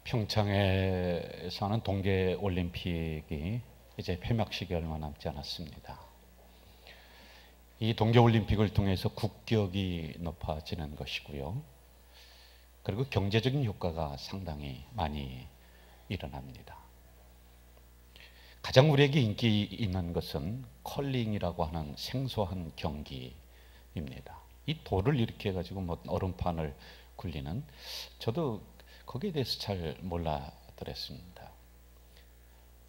평창에서 하는 동계올림픽이 이제 폐막식이 얼마 남지 않았습니다. 이 동계올림픽을 통해서 국격이 높아지는 것이고요. 그리고 경제적인 효과가 상당히 많이 일어납니다. 가장 우리에게 인기 있는 것은 컬링이라고 하는 생소한 경기입니다. 이 돌을 이렇게 해가지고 뭐 얼음판을 굴리는, 저도 거기에 대해서 잘 몰라드렸습니다.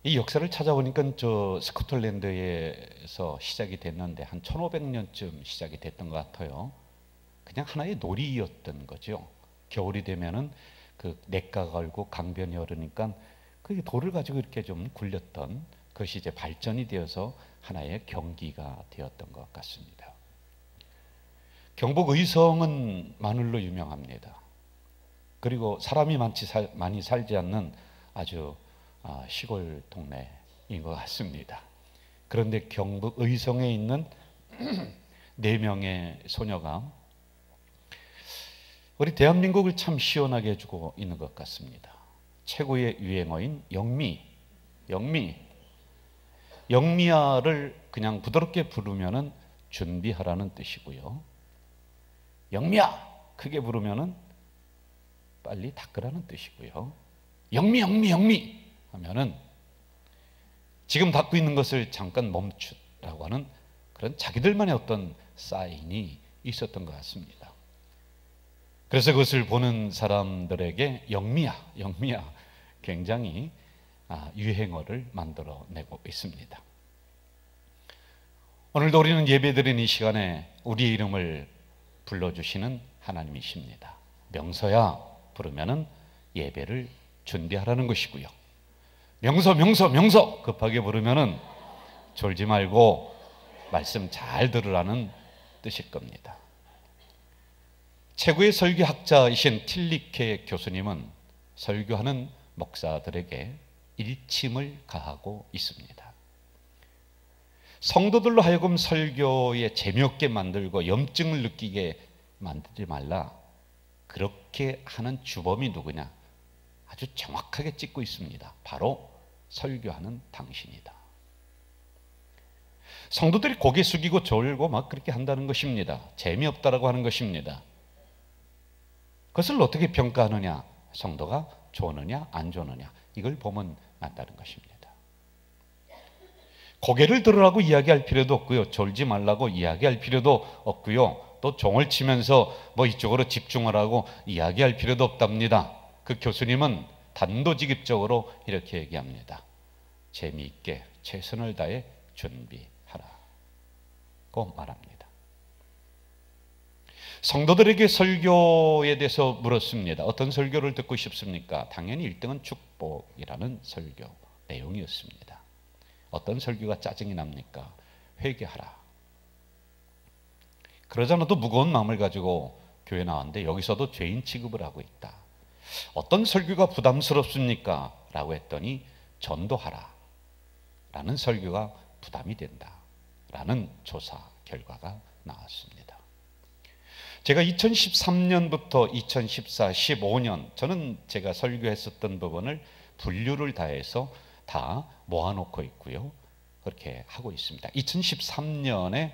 이 역사를 찾아보니까 저 스코틀랜드에서 시작이 됐는데 한 1500년쯤 시작이 됐던 것 같아요. 그냥 하나의 놀이였던 거죠. 겨울이 되면은 그 냇가 걸고 강변이 흐르니까 그 돌을 가지고 이렇게 좀 굴렸던 것이 이제 발전이 되어서 하나의 경기가 되었던 것 같습니다. 경북 의성은 마늘로 유명합니다. 그리고 사람이 많이 살지 않는 아주 시골 동네인 것 같습니다. 그런데 경북 의성에 있는 4명의 소녀가 우리 대한민국을 참 시원하게 해주고 있는 것 같습니다. 최고의 유행어인 영미야를 그냥 부드럽게 부르면은 준비하라는 뜻이고요. 영미야 크게 부르면은 빨리 닦으라는 뜻이고요. 영미 하면은 지금 닦고 있는 것을 잠깐 멈추라고 하는 그런 자기들만의 어떤 사인이 있었던 것 같습니다. 그래서 그것을 보는 사람들에게 영미야 굉장히 유행어를 만들어내고 있습니다. 오늘도 우리는 예배드리는 이 시간에 우리의 이름을 불러주시는 하나님이십니다. 명서야 부르면은 예배를 준비하라는 것이고요. 명서 급하게 부르면은 졸지 말고 말씀 잘 들으라는 뜻일 겁니다. 최고의 설교학자이신 틸리케 교수님은 설교하는 목사들에게 일침을 가하고 있습니다. 성도들로 하여금 설교에 재미없게 만들고 염증을 느끼게 만들지 말라. 그렇게 하는 주범이 누구냐? 아주 정확하게 짚고 있습니다. 바로 설교하는 당신이다. 성도들이 고개 숙이고 졸고 막 그렇게 한다는 것입니다. 재미없다라고 하는 것입니다. 그것을 어떻게 평가하느냐? 성도가 좋으느냐 안 좋으느냐 이걸 보면 안다는 것입니다. 고개를 들으라고 이야기할 필요도 없고요. 졸지 말라고 이야기할 필요도 없고요. 또 종을 치면서 뭐 이쪽으로 집중하라고 이야기할 필요도 없답니다. 그 교수님은 단도직입적으로 이렇게 얘기합니다. 재미있게 최선을 다해 준비하라고 말합니다. 성도들에게 설교에 대해서 물었습니다. 어떤 설교를 듣고 싶습니까? 당연히 1등은 축복이라는 설교 내용이었습니다. 어떤 설교가 짜증이 납니까? 회개하라. 그러지 않아도 무거운 마음을 가지고 교회 나왔는데 여기서도 죄인 취급을 하고 있다. 어떤 설교가 부담스럽습니까? 라고 했더니 전도하라 라는 설교가 부담이 된다 라는 조사 결과가 나왔습니다. 제가 2013년부터 2014, 15년 저는 제가 설교했었던 부분을 분류를 다해서 다 모아놓고 있고요. 그렇게 하고 있습니다. 2013년에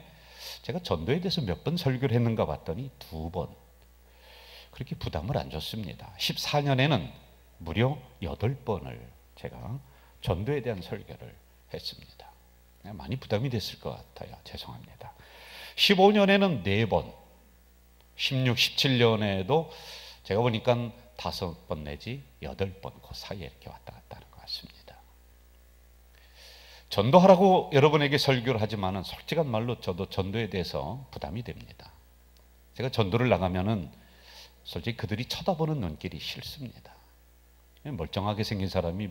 제가 전도에 대해서 몇 번 설교를 했는가 봤더니 2번. 그렇게 부담을 안 줬습니다. 14년에는 무려 8번을 제가 전도에 대한 설교를 했습니다. 많이 부담이 됐을 것 같아요. 죄송합니다. 15년에는 4번, 16, 17년에도 제가 보니까 5번 내지 8번 그 사이에 이렇게 왔다 갔다 하는 것 같습니다. 전도하라고 여러분에게 설교를 하지만은 솔직한 말로 저도 전도에 대해서 부담이 됩니다. 제가 전도를 나가면은 솔직히 그들이 쳐다보는 눈길이 싫습니다. 멀쩡하게 생긴 사람이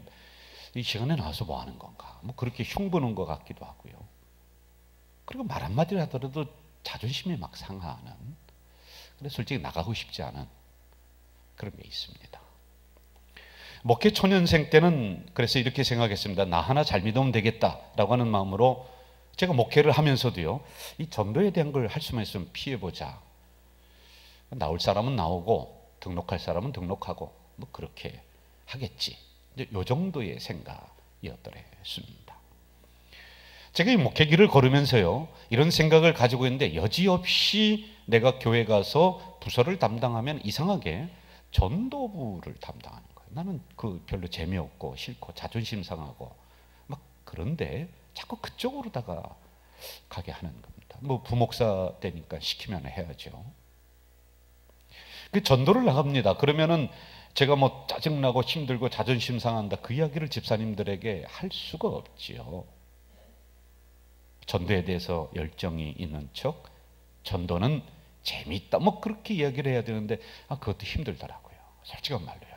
이 시간에 나와서 뭐 하는 건가? 뭐 그렇게 흉보는 것 같기도 하고요. 그리고 말 한마디를 하더라도 자존심이 막 상하는, 그래서 솔직히 나가고 싶지 않은 그런 게 있습니다. 목회 초년생 때는 그래서 이렇게 생각했습니다. 나 하나 잘 믿으면 되겠다라고 하는 마음으로 제가 목회를 하면서도요, 이 전도에 대한 걸 할 수만 있으면 피해보자. 나올 사람은 나오고 등록할 사람은 등록하고 뭐 그렇게 하겠지. 이제 요 정도의 생각이었더랬습니다. 제가 이 목회길을 걸으면서요, 이런 생각을 가지고 있는데 여지없이 내가 교회 가서 부서를 담당하면 이상하게 전도부를 담당하는 거예요. 나는 그 별로 재미없고 싫고 자존심 상하고 막 그런데 자꾸 그쪽으로다가 가게 하는 겁니다. 뭐 부목사 되니까 시키면 해야죠. 그 전도를 나갑니다. 그러면은 제가 뭐 짜증나고 힘들고 자존심 상한다 그 이야기를 집사님들에게 할 수가 없지요. 전도에 대해서 열정이 있는 척, 전도는 재미있다 뭐 그렇게 이야기를 해야 되는데 그것도 힘들더라고요. 솔직한 말로요.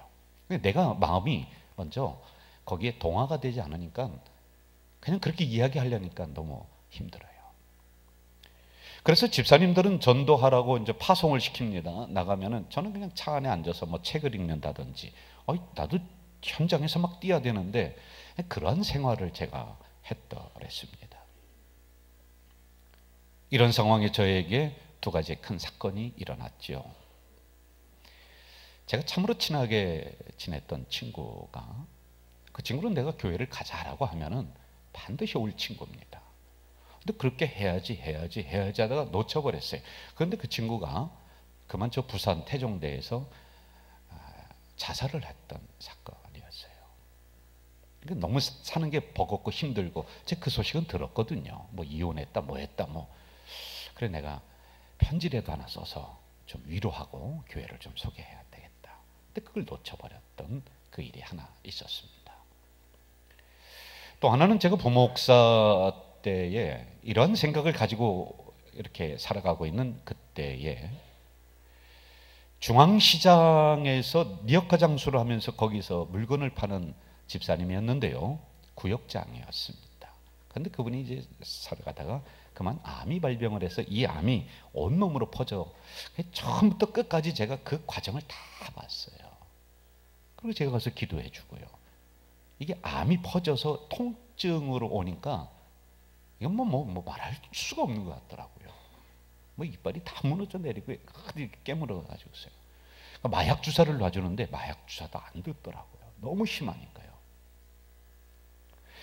내가 마음이 먼저 거기에 동화가 되지 않으니까 그냥 그렇게 이야기하려니까 너무 힘들어요. 그래서 집사님들은 전도하라고 이제 파송을 시킵니다. 나가면은 저는 그냥 차 안에 앉아서 뭐 책을 읽는다든지, 나도 현장에서 막 뛰어야 되는데 그런 생활을 제가 했더랬습니다. 이런 상황에 저에게 두 가지의 큰 사건이 일어났죠. 제가 참으로 친하게 지냈던 친구가, 그 친구는 내가 교회를 가자라고 하면은 반드시 올 친구입니다. 근데 그렇게 해야지 하다가 놓쳐버렸어요. 그런데 그 친구가 그만 저 부산 태종대에서 자살을 했던 사건이었어요. 너무 사는 게 버겁고 힘들고 제가 그 소식은 들었거든요. 뭐 이혼했다 뭐 했다 뭐. 그래 내가 편지라도 하나 써서 좀 위로하고 교회를 좀 소개해야 되겠다. 근데 그걸 놓쳐버렸던 그 일이 하나 있었습니다. 또 하나는 제가 부목사 때에 이런 생각을 가지고 이렇게 살아가고 있는 그때에 중앙시장에서 미역가 장수를 하면서 거기서 물건을 파는 집사님이었는데요. 구역장이었습니다. 그런데 그분이 이제 살아가다가 그만 암이 발병을 해서 이 암이 온몸으로 퍼져 처음부터 끝까지 제가 그 과정을 다 봤어요. 그리고 제가 가서 기도해 주고요. 이게 암이 퍼져서 통증으로 오니까 이건 뭐 말할 수가 없는 것 같더라고요. 뭐 이빨이 다 무너져 내리고 이렇게 깨물어 가지고 있어요. 그러니까 마약 주사를 놔주는데 마약 주사도 안 듣더라고요. 너무 심하니까요.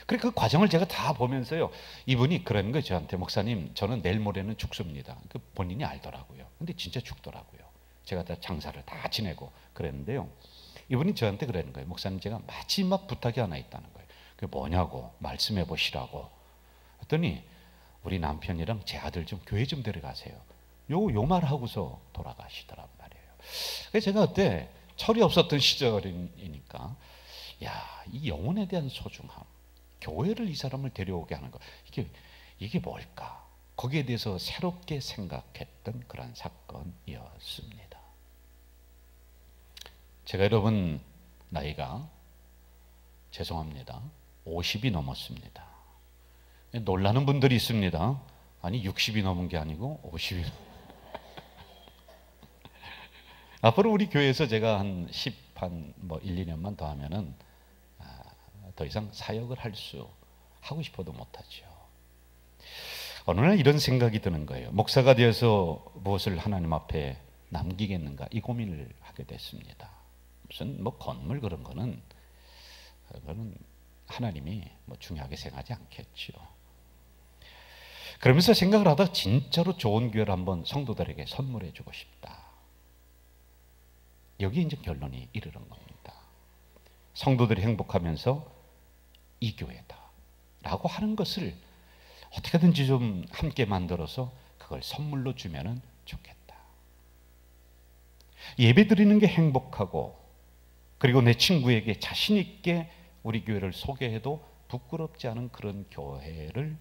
그래 그 과정을 제가 다 보면서요. 이분이 그런 거예요. 저한테 목사님 저는 내일 모레는 죽습니다. 그 본인이 알더라고요. 근데 진짜 죽더라고요. 제가 다 장사를 다 지내고 그랬는데요. 이분이 저한테 그러는 거예요. 목사님 제가 마지막 부탁이 하나 있다는 거예요. 그게 뭐냐고 말씀해 보시라고. 했더니 우리 남편이랑 제 아들 좀 교회 좀 데려가세요. 요 말 하고서 돌아가시더란 말이에요. 그래서 제가 그때 철이 없었던 시절이니까 이 영혼에 대한 소중함, 교회를 이 사람을 데려오게 하는 거 이게 뭘까? 거기에 대해서 새롭게 생각했던 그런 사건이었습니다. 제가 여러분 나이가 죄송합니다. 50이 넘었습니다. 놀라는 분들이 있습니다. 아니 60이 넘은 게 아니고 50이 앞으로 우리 교회에서 제가 한 1, 2년만 더 하면은 더 이상 사역을 하고 싶어도 못하죠. 어느 날 이런 생각이 드는 거예요. 목사가 되어서 무엇을 하나님 앞에 남기겠는가 이 고민을 하게 됐습니다. 무슨 뭐 건물 그런 거는 하나님이 뭐 중요하게 생각하지 않겠죠. 그러면서 생각을 하다 진짜로 좋은 교회를 한번 성도들에게 선물해 주고 싶다. 여기에 이제 결론이 이르는 겁니다. 성도들이 행복하면서 이 교회다 라고 하는 것을 어떻게든지 좀 함께 만들어서 그걸 선물로 주면 좋겠다. 예배 드리는 게 행복하고 그리고 내 친구에게 자신 있게 우리 교회를 소개해도 부끄럽지 않은 그런 교회를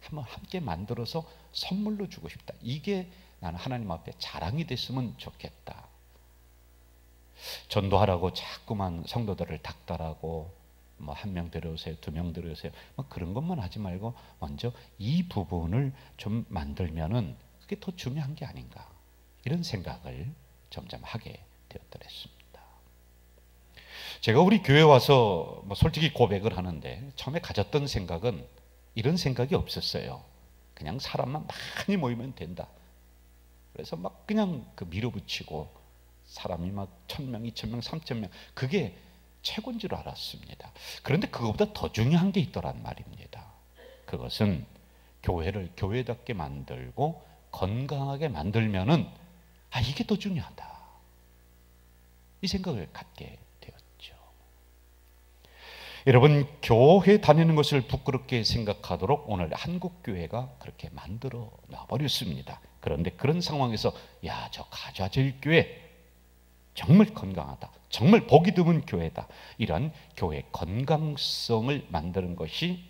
한번 함께 만들어서 선물로 주고 싶다. 이게 나는 하나님 앞에 자랑이 됐으면 좋겠다. 전도하라고 자꾸만 성도들을 닥달하고 뭐 1명 데려오세요, 2명 데려오세요, 뭐 그런 것만 하지 말고 먼저 이 부분을 좀 만들면은 그게 더 중요한 게 아닌가 이런 생각을 점점 하게 되었더랬습니다. 제가 우리 교회 와서 뭐 솔직히 고백을 하는데 처음에 가졌던 생각은 이런 생각이 없었어요. 그냥 사람만 많이 모이면 된다. 그래서 막 그냥 그 밀어붙이고 사람이 막 1,000명, 2,000명, 3,000명 그게 최고인 줄 알았습니다. 그런데 그것보다 더 중요한 게 있더란 말입니다. 그것은 교회를 교회답게 만들고 건강하게 만들면은 이게 더 중요하다, 이 생각을 갖게 되었죠. 여러분, 교회 다니는 것을 부끄럽게 생각하도록 오늘 한국 교회가 그렇게 만들어 놔버렸습니다. 그런데 그런 상황에서 저 가좌제일 교회 정말 건강하다, 정말 보기 드문 교회다, 이런 교회 건강성을 만드는 것이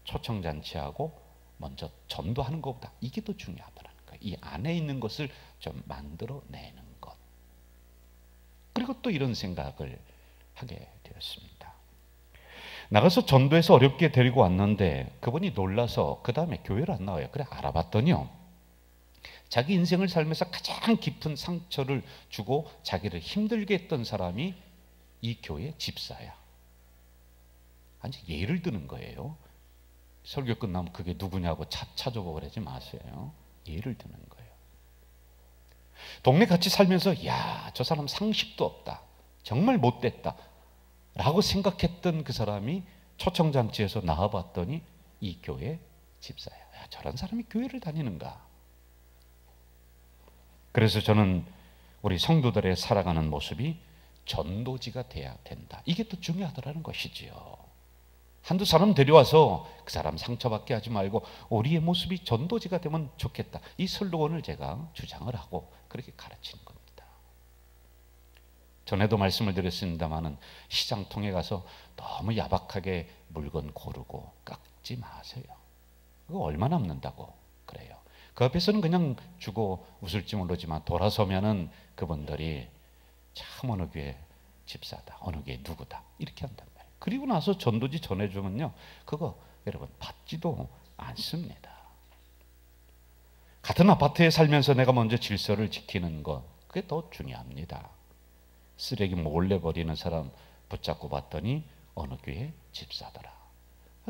초청잔치하고 먼저 전도하는 것보다 이게 더 중요하더라는 거예요. 이 안에 있는 것을 좀 만들어내는 것. 그리고 또 이런 생각을 하게 되었습니다. 나가서 전도해서 어렵게 데리고 왔는데 그분이 놀라서 그 다음에 교회를 안 나와요. 그래 알아봤더니요, 자기 인생을 살면서 가장 깊은 상처를 주고 자기를 힘들게 했던 사람이 이 교회 집사야. 아니, 예를 드는 거예요. 설교 끝나면 그게 누구냐고 찾아보고 그러지 마세요. 예를 드는 거예요. 동네 같이 살면서 저 사람 상식도 없다, 정말 못됐다 라고 생각했던 그 사람이 초청잔치에서 나와봤더니 이 교회 집사야. 저런 사람이 교회를 다니는가. 그래서 저는 우리 성도들의 살아가는 모습이 전도지가 돼야 된다, 이게 또 중요하더라는 것이지요. 한두 사람 데려와서 그 사람 상처받게 하지 말고 우리의 모습이 전도지가 되면 좋겠다, 이 슬로건을 제가 주장을 하고 그렇게 가르치는 겁니다. 전에도 말씀을 드렸습니다마는 시장통에 가서 너무 야박하게 물건 고르고 깎지 마세요. 그거 얼마 남는다고 그래요. 그 앞에서는 그냥 주고 웃을지 모르지만 돌아서면은 그분들이 참 어느 교회 집사다, 어느 교회 누구다, 이렇게 한단 말이에요. 그리고 나서 전도지 전해주면요, 그거 여러분 받지도 않습니다. 같은 아파트에 살면서 내가 먼저 질서를 지키는 것, 그게 더 중요합니다. 쓰레기 몰래 버리는 사람 붙잡고 봤더니 어느 교회 집사더라.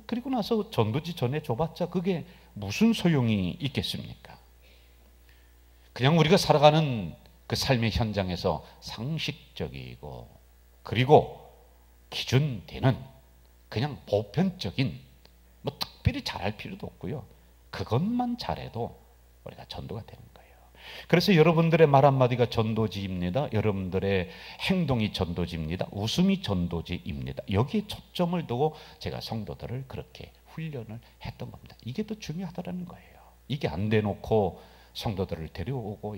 그리고 나서 전도지 전해줘봤자 그게 무슨 소용이 있겠습니까? 그냥 우리가 살아가는 그 삶의 현장에서 상식적이고 그리고 기준되는 그냥 보편적인, 특별히 잘할 필요도 없고요, 그것만 잘해도 우리가 전도가 되는 거예요. 그래서 여러분들의 말 한마디가 전도지입니다. 여러분들의 행동이 전도지입니다. 웃음이 전도지입니다. 여기에 초점을 두고 제가 성도들을 그렇게 훈련을 했던 겁니다. 이게 더 중요하다는 거예요. 이게 안 돼놓고 성도들을 데려오고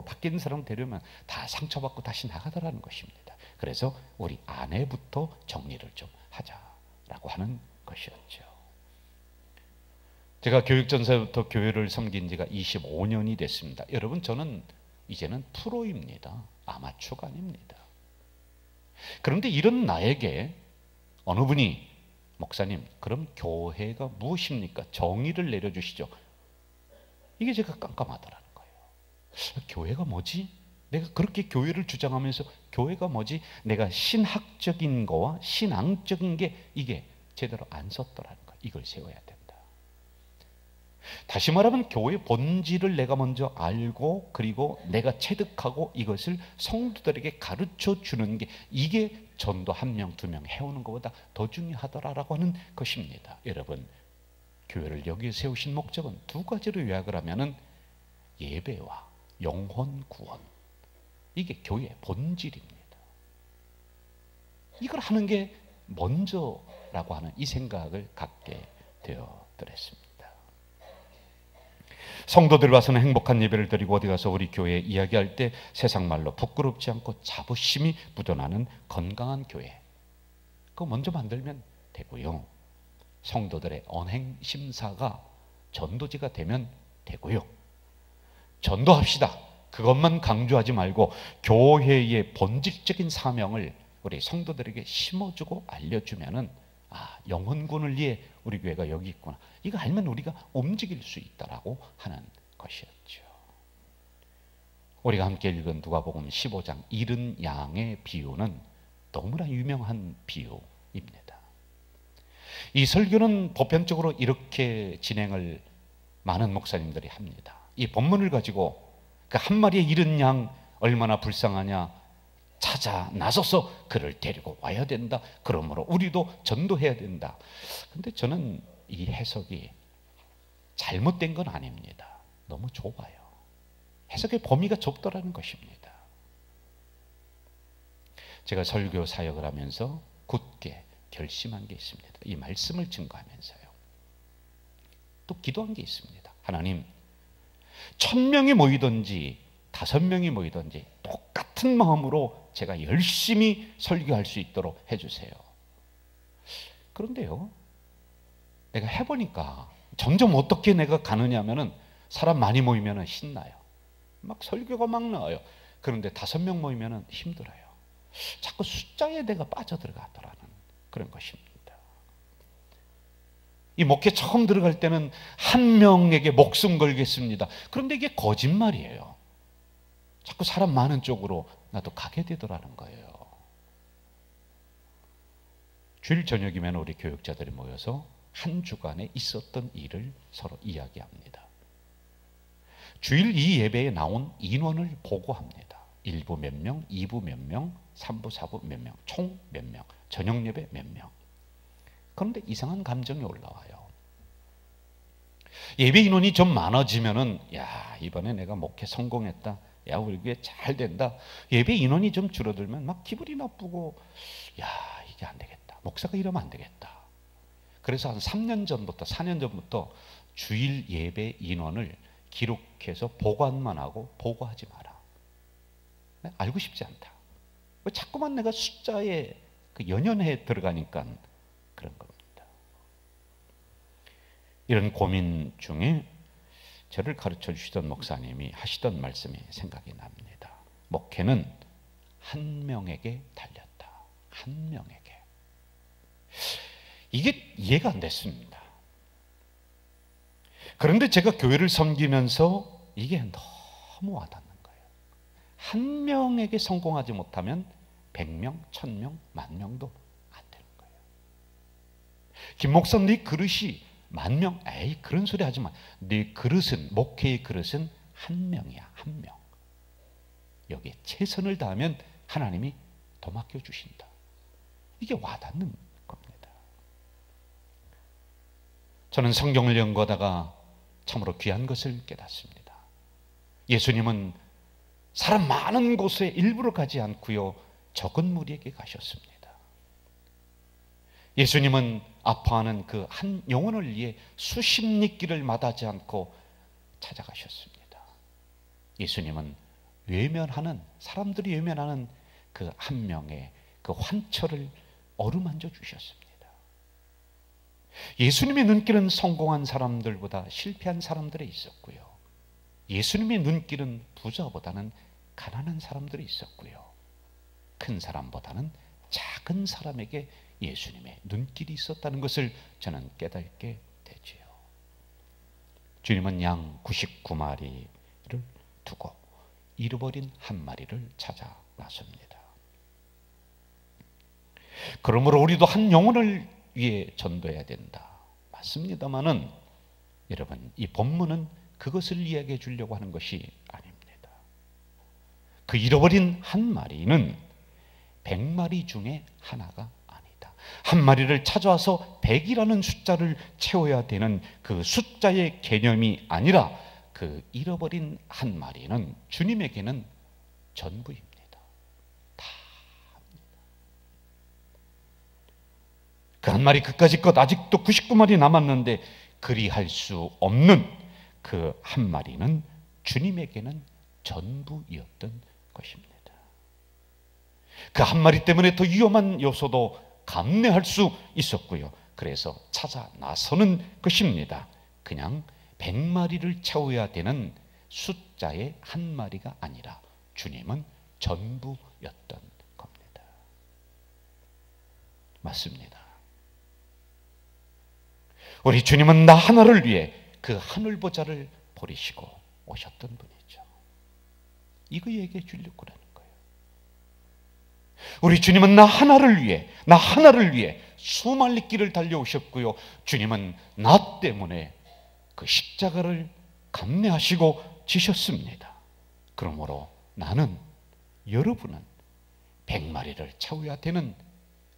바뀌는 사람 데려오면 다 상처받고 다시 나가더라는 것입니다. 그래서 우리 안에부터 정리를 좀 하자라고 하는 것이었죠. 제가 교육전사부터 교회를 섬긴 지가 25년이 됐습니다. 여러분, 저는 이제는 프로입니다. 아마추어가 아닙니다. 그런데 이런 나에게 어느 분이 목사님, 그럼 교회가 무엇입니까? 정의를 내려주시죠. 이게 제가 깜깜하더라는 거예요. 교회가 뭐지? 내가 그렇게 교회를 주장하면서 교회가 뭐지? 내가 신학적인 거와 신앙적인 게 이게 제대로 안 섰더라는 거예요. 이걸 세워야 된다. 다시 말하면 교회 본질을 내가 먼저 알고 그리고 내가 체득하고 이것을 성도들에게 가르쳐 주는 게, 이게 전도 한 명, 두 명 해오는 것보다 더 중요하더라라고 하는 것입니다. 여러분, 교회를 여기에 세우신 목적은 두 가지로 요약을 하면은 예배와 영혼 구원, 이게 교회의 본질입니다. 이걸 하는 게 먼저라고 하는 이 생각을 갖게 되어드렸습니다. 성도들 와서는 행복한 예배를 드리고 어디 가서 우리 교회 이야기할 때 세상 말로 부끄럽지 않고 자부심이 묻어나는 건강한 교회, 그거 먼저 만들면 되고요. 성도들의 언행 심사가 전도지가 되면 되고요. 전도합시다, 그것만 강조하지 말고 교회의 본질적인 사명을 우리 성도들에게 심어주고 알려주면은 영혼군을 위해 우리 교회가 여기 있구나, 이거 알면 우리가 움직일 수 있다라고 하는 것이었죠. 우리가 함께 읽은 누가복음 15장 잃은 양의 비유는 너무나 유명한 비유입니다. 이 설교는 보편적으로 이렇게 진행을 많은 목사님들이 합니다. 이 본문을 가지고 그 한 마리의 잃은 양 얼마나 불쌍하냐, 찾아 나서서 그를 데리고 와야 된다. 그러므로 우리도 전도해야 된다. 근데 저는 이 해석이 잘못된 건 아닙니다. 너무 좁아요. 해석의 범위가 좁더라는 것입니다. 제가 설교 사역을 하면서 굳게 결심한 게 있습니다. 이 말씀을 증거하면서요. 또 기도한 게 있습니다. 하나님, 1000명이 모이든지 5명이 모이든지 똑같은 마음으로 제가 열심히 설교할 수 있도록 해주세요. 그런데요, 내가 해보니까 점점 어떻게 내가 가느냐 하면은 사람 많이 모이면 신나요. 막 설교가 막 나와요. 그런데 5명 모이면 힘들어요. 자꾸 숫자에 내가 빠져들어가더라는 그런 것입니다. 이 목회 처음 들어갈 때는 1명에게 목숨 걸겠습니다. 그런데 이게 거짓말이에요. 자꾸 사람 많은 쪽으로 나도 가게 되더라는 거예요. 주일 저녁이면 우리 교육자들이 모여서 한 주간에 있었던 일을 서로 이야기합니다. 주일 이 예배에 나온 인원을 보고합니다. 1부 몇 명, 2부 몇 명, 3부, 4부 몇 명, 총 몇 명, 저녁 예배 몇 명. 그런데 이상한 감정이 올라와요. 예배 인원이 좀 많아지면은, 야, 이번에 내가 목회 성공했다. 야, 우리 교회 잘 된다. 예배 인원이 좀 줄어들면 막 기분이 나쁘고, 야, 이게 안 되겠다. 목사가 이러면 안 되겠다. 그래서 한 3년 전부터, 4년 전부터 주일 예배 인원을 기록해서 보관만 하고 보고하지 마라. 알고 싶지 않다. 왜 자꾸만 내가 숫자에 그 연연해 들어가니까 그런 겁니다. 이런 고민 중에 저를 가르쳐 주시던 목사님이 하시던 말씀이 생각이 납니다. 목회는 한 명에게 달렸다. 한 명에게. 이게 이해가 안 됐습니다. 그런데 제가 교회를 섬기면서 이게 너무 와닿는 거예요. 한 명에게 성공하지 못하면 100명, 1000명, 10,000명도 안 되는 거예요. 김 목사님, 네 그릇이 10,000명, 에이 그런 소리 하지 마. 네 그릇은, 목회의 그릇은 한 명이야. 한 명. 여기에 최선을 다하면 하나님이 더 맡겨주신다. 이게 와닿는 겁니다. 저는 성경을 연구하다가 참으로 귀한 것을 깨닫습니다. 예수님은 사람 많은 곳에 일부러 가지 않고요, 적은 무리에게 가셨습니다. 예수님은 아파하는 그 한 영혼을 위해 수십 리 길을 마다하지 않고 찾아가셨습니다. 예수님은 외면하는, 사람들이 외면하는 그 한 명의 그 환처를 어루만져 주셨습니다. 예수님의 눈길은 성공한 사람들보다 실패한 사람들에 있었고요, 예수님의 눈길은 부자보다는 가난한 사람들이 있었고요, 큰 사람보다는 작은 사람에게 예수님의 눈길이 있었다는 것을 저는 깨닫게 되지요. 주님은 양 99마리를 두고 잃어버린 한 마리를 찾아 나섭니다. 그러므로 우리도 한 영혼을 위해 전도해야 된다. 맞습니다만은 여러분, 이 본문은 그것을 이야기해 주려고 하는 것이 아닙니다. 그 잃어버린 한 마리는 100마리 중에 하나가 아니다. 한 마리를 찾아와서 100이라는 숫자를 채워야 되는 그 숫자의 개념이 아니라 그 잃어버린 한 마리는 주님에게는 전부입니다. 다 합니다. 그 한 마리 그까짓 것 아직도 99마리 남았는데 그리할 수 없는 그 한 마리는 주님에게는 전부였던 것입니다. 그 한 마리 때문에 더 위험한 요소도 감내할 수 있었고요, 그래서 찾아 나서는 것입니다. 그냥 100마리를 채워야 되는 숫자의 한 마리가 아니라 주님은 전부였던 겁니다. 맞습니다. 우리 주님은 나 하나를 위해 그 하늘보좌를 버리시고 오셨던 분이죠. 이거 얘기해 주려고 하는 거예요. 우리 주님은 나 하나를 위해 수만리 길을 달려오셨고요, 주님은 나 때문에 그 십자가를 감내하시고 지셨습니다. 그러므로 나는, 여러분은 100마리를 채워야 되는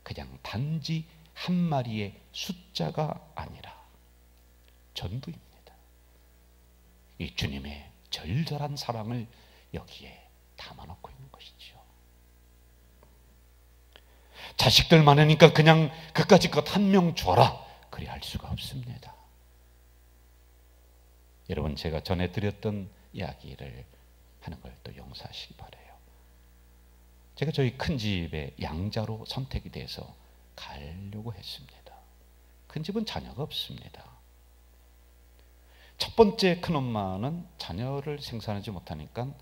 그냥 단지 한 마리의 숫자가 아니라 전부입니다. 이 주님의 절절한 사랑을 여기에 담아놓고 있는 것이죠. 자식들 많으니까 그냥 그까짓 것 한 명 줘라, 그리 할 수가 없습니다. 여러분, 제가 전해드렸던 이야기를 하는 걸 또 용서하시기 바라요. 제가 저희 큰 집의 양자로 선택이 돼서 가려고 했습니다. 큰 집은 자녀가 없습니다. 첫 번째 큰엄마는 자녀를 생산하지 못하니까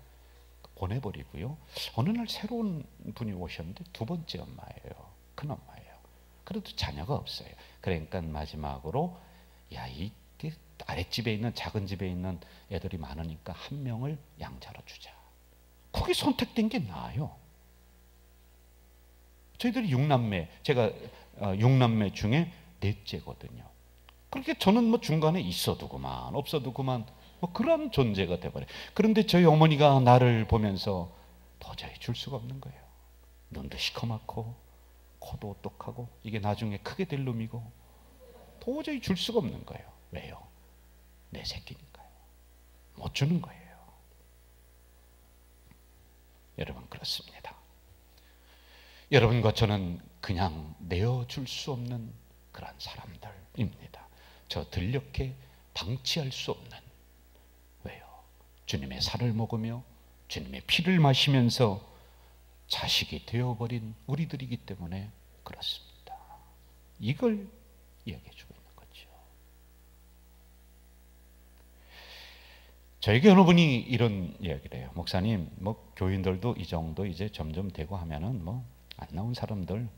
보내버리고요. 어느 날 새로운 분이 오셨는데 두 번째 엄마예요. 큰엄마예요. 그래도 자녀가 없어요. 그러니까 마지막으로 이 아랫집에 있는, 작은 집에 있는 애들이 많으니까 한 명을 양자로 주자. 그게 선택된 게 나아요. 저희들이 6남매, 제가 6남매 중에 넷째거든요. 그렇게 저는 뭐 중간에 있어도 그만, 없어도 그만, 뭐 그런 존재가 돼버려요. 그런데 저희 어머니가 나를 보면서 도저히 줄 수가 없는 거예요. 눈도 시커멓고 코도 오똑하고 이게 나중에 크게 될 놈이고 도저히 줄 수가 없는 거예요. 왜요? 내 새끼니까요. 못 주는 거예요. 여러분, 그렇습니다. 여러분과 저는 그냥 내어줄 수 없는 그런 사람들입니다. 저 들녘에 방치할 수 없는, 왜요? 주님의 살을 먹으며 주님의 피를 마시면서 자식이 되어버린 우리들이기 때문에 그렇습니다. 이걸 이야기해주고 있는 거죠. 저에게 어느 분이 이런 이야기를 해요. 목사님, 뭐 교인들도 이 정도 이제 점점 되고 하면은 뭐 안 나온 사람들,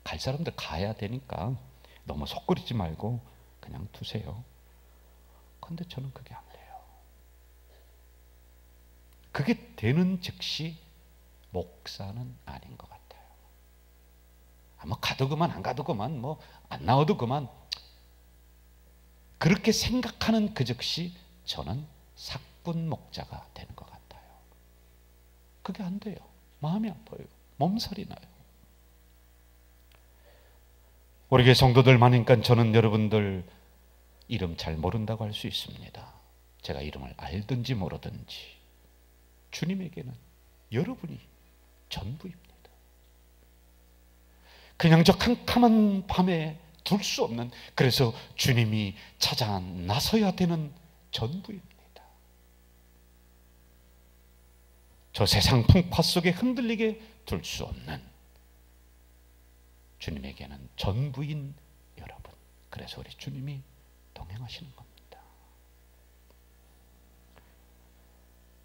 갈 사람들 가야 되니까 너무 속끓이지 말고 그냥 두세요. 근데 저는 그게 안 돼요. 그게 되는 즉시 목사는 아닌 것 같아요. 뭐 가도 그만, 안 가도 그만, 뭐 안 나와도 그만, 그렇게 생각하는 그 즉시 저는 사꾼 목자가 되는 것 같아요. 그게 안 돼요. 마음이 아파요. 몸살이 나요. 우리 교회 성도들 많으니까 저는 여러분들 이름 잘 모른다고 할 수 있습니다. 제가 이름을 알든지 모르든지 주님에게는 여러분이 전부입니다. 그냥 저 캄캄한 밤에 둘 수 없는, 그래서 주님이 찾아 나서야 되는 전부입니다. 저 세상 풍파 속에 흔들리게 둘 수 없는 주님에게는 전부인 여러분, 그래서 우리 주님이 동행하시는 겁니다.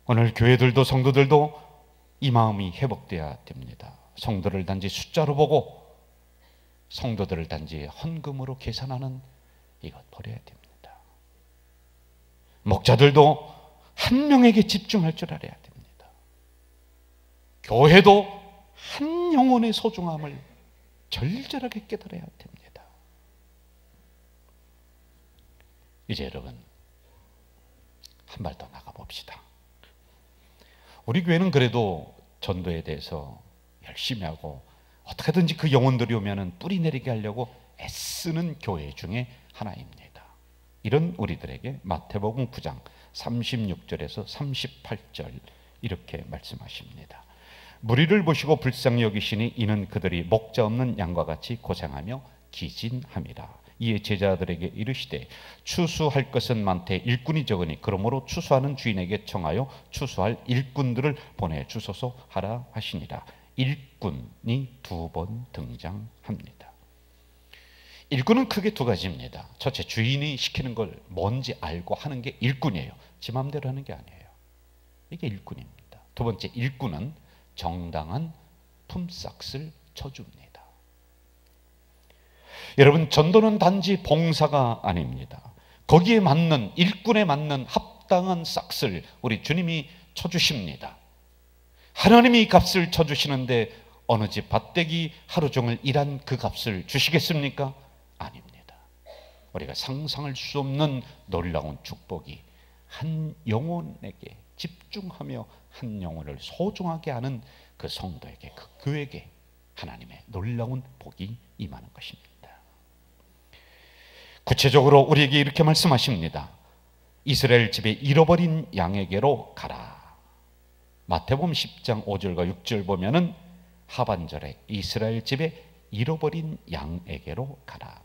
오늘 교회들도 성도들도 이 마음이 회복되어야 됩니다. 성도를 단지 숫자로 보고 성도들을 단지 헌금으로 계산하는 이것 버려야 됩니다. 목자들도 한 명에게 집중할 줄 알아야 됩니다. 교회도 한 영혼의 소중함을 절절하게 깨달아야 됩니다. 이제 여러분, 한 발 더 나가봅시다. 우리 교회는 그래도 전도에 대해서 열심히 하고 어떻게든지 그 영혼들이 오면은 뿌리 내리게 하려고 애쓰는 교회 중에 하나입니다. 이런 우리들에게 마태복음 9장 36절에서 38절 이렇게 말씀하십니다. 무리를 보시고 불쌍히 여기시니 이는 그들이 목자 없는 양과 같이 고생하며 기진함이라. 이에 제자들에게 이르시되 추수할 것은 많되 일꾼이 적으니 그러므로 추수하는 주인에게 청하여 추수할 일꾼들을 보내주소서 하라 하시니라. 일꾼이 두 번 등장합니다. 일꾼은 크게 두 가지입니다. 첫째, 주인이 시키는 걸 뭔지 알고 하는 게 일꾼이에요. 지 마음대로 하는 게 아니에요. 이게 일꾼입니다. 두 번째, 일꾼은 정당한 품삯을 쳐줍니다. 여러분, 전도는 단지 봉사가 아닙니다. 거기에 맞는, 일꾼에 맞는 합당한 싹을 우리 주님이 쳐주십니다. 하나님이 값을 쳐주시는데 어느 집 밭대기 하루 종일 일한 그 값을 주시겠습니까? 아닙니다. 우리가 상상할 수 없는 놀라운 축복이 한 영혼에게 집중하며 한 영혼을 소중하게 하는 그 성도에게 그 그에게 하나님의 놀라운 복이 임하는 것입니다. 구체적으로 우리에게 이렇게 말씀하십니다. 이스라엘 집에 잃어버린 양에게로 가라. 마태복음 10장 5절과 6절 보면은 하반절에 이스라엘 집에 잃어버린 양에게로 가라.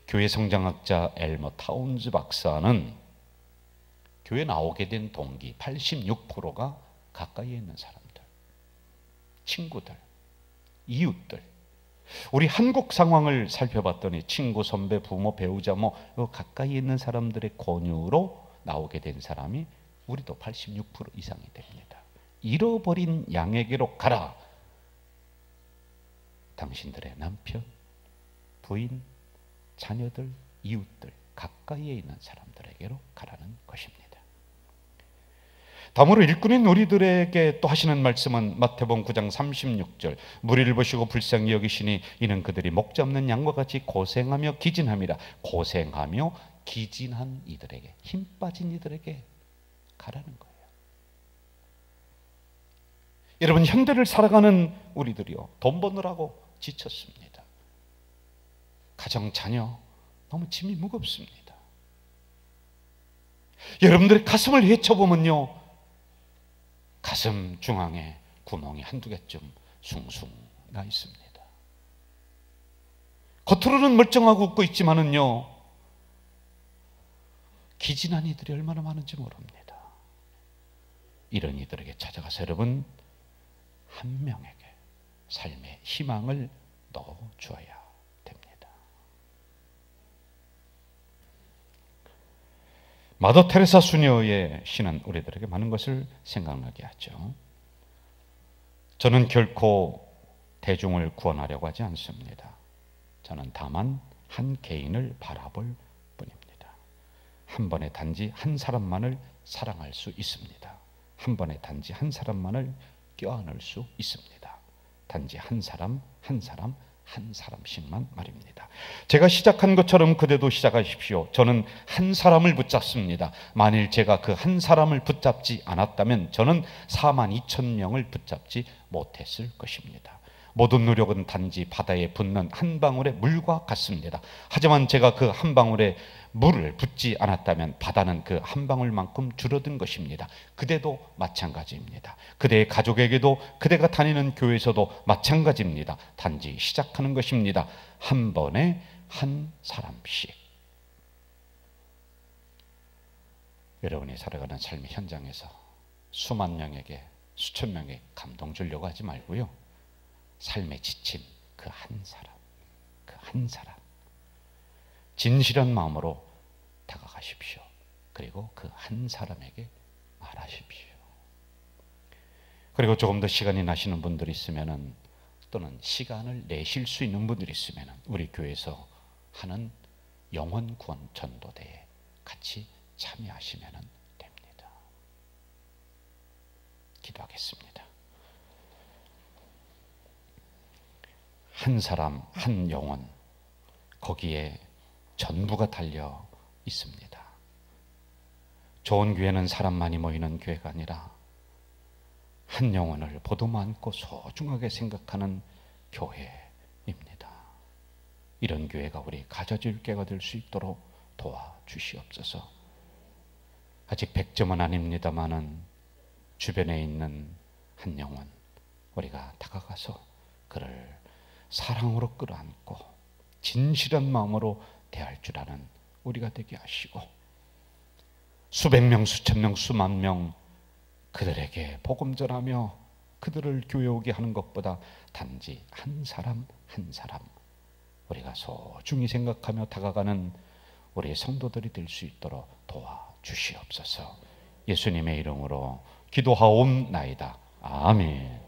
교회 성장학자 엘머 타운즈 박사는 교회 나오게 된 동기 86%가 가까이에 있는 사람들, 친구들, 이웃들. 우리 한국 상황을 살펴봤더니 친구, 선배, 부모, 배우자 가까이 있는 사람들의 권유로 나오게 된 사람이 우리도 86% 이상이 됩니다. 잃어버린 양에게로 가라. 당신들의 남편, 부인, 자녀들, 이웃들, 가까이에 있는 사람들에게로 가라는 것입니다. 다음으로 일꾼인 우리들에게 또 하시는 말씀은 마태복음 9장 36절, 무리를 보시고 불쌍히 여기시니 이는 그들이 목자 없는 양과 같이 고생하며 기진함이라. 고생하며 기진한 이들에게, 힘 빠진 이들에게 가라는 거예요. 여러분, 현대를 살아가는 우리들이요, 돈 버느라고 지쳤습니다. 가정, 자녀 너무 짐이 무겁습니다. 여러분들의 가슴을 헤쳐보면요, 가슴 중앙에 구멍이 한두 개쯤 숭숭 나 있습니다. 겉으로는 멀쩡하고 웃고 있지만은요, 기진한 이들이 얼마나 많은지 모릅니다. 이런 이들에게 찾아가서 여러분, 한 명에게 삶의 희망을 넣어주어야 됩니다. 마더 테레사 수녀의 시는 우리들에게 많은 것을 생각나게 하죠. 저는 결코 대중을 구원하려고 하지 않습니다. 저는 다만 한 개인을 바라볼 뿐입니다. 한 번에 단지 한 사람만을 사랑할 수 있습니다. 한 번에 단지 한 사람만을 껴안을 수 있습니다. 단지 한 사람 한 사람 한 사람씩만 말입니다. 제가 시작한 것처럼 그대도 시작하십시오. 저는 한 사람을 붙잡습니다. 만일 제가 그 한 사람을 붙잡지 않았다면 저는 42,000명을 붙잡지 못했을 것입니다. 모든 노력은 단지 바다에 붓는 한 방울의 물과 같습니다. 하지만 제가 그 한 방울의 물을 붓지 않았다면 바다는 그 한 방울만큼 줄어든 것입니다. 그대도 마찬가지입니다. 그대의 가족에게도, 그대가 다니는 교회에서도 마찬가지입니다. 단지 시작하는 것입니다. 한 번에 한 사람씩. 여러분이 살아가는 삶의 현장에서 수만 명에게, 수천 명에게 감동 주려고 하지 말고요, 삶에 지친 그 한 사람, 그 한 사람, 진실한 마음으로 다가가십시오. 그리고 그 한 사람에게 말하십시오. 그리고 조금 더 시간이 나시는 분들이 있으면은, 또는 시간을 내실 수 있는 분들이 있으면은 우리 교회에서 하는 영혼 구원 전도대에 같이 참여하시면은 됩니다. 기도하겠습니다. 한 사람, 한 영혼, 거기에 전부가 달려 있습니다. 좋은 교회는 사람만이 모이는 교회가 아니라 한 영혼을 보듬어 안고 소중하게 생각하는 교회입니다. 이런 교회가 우리 가져질 교회가 될 수 있도록 도와주시옵소서. 아직 100점은 아닙니다마는 주변에 있는 한 영혼, 우리가 다가가서 그를 사랑으로 끌어안고 진실한 마음으로 대할 줄 아는 우리가 되게 하시고, 수백 명, 수천 명, 수만 명 그들에게 복음 전하며 그들을 교회 오게 하는 것보다 단지 한 사람 한 사람 우리가 소중히 생각하며 다가가는 우리의 성도들이 될 수 있도록 도와주시옵소서. 예수님의 이름으로 기도하옵나이다. 아멘.